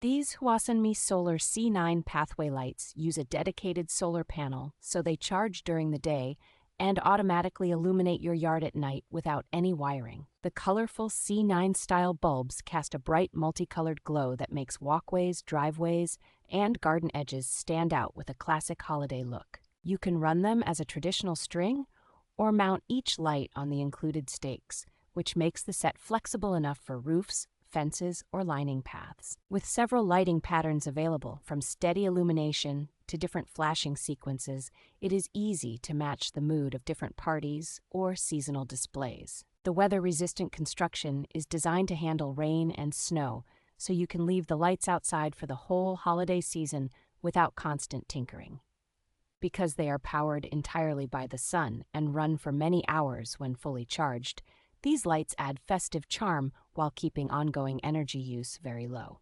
These Huacenmy Solar C9 pathway lights use a dedicated solar panel so they charge during the day and automatically illuminate your yard at night without any wiring. The colorful C9 style bulbs cast a bright multicolored glow that makes walkways, driveways, and garden edges stand out with a classic holiday look. You can run them as a traditional string or mount each light on the included stakes, which makes the set flexible enough for roofs, fences, or lining paths. With several lighting patterns available, from steady illumination to different flashing sequences, it is easy to match the mood of different parties or seasonal displays. The weather-resistant construction is designed to handle rain and snow, so you can leave the lights outside for the whole holiday season without constant tinkering. Because they are powered entirely by the sun and run for many hours when fully charged, these lights add festive charm while keeping ongoing energy use very low.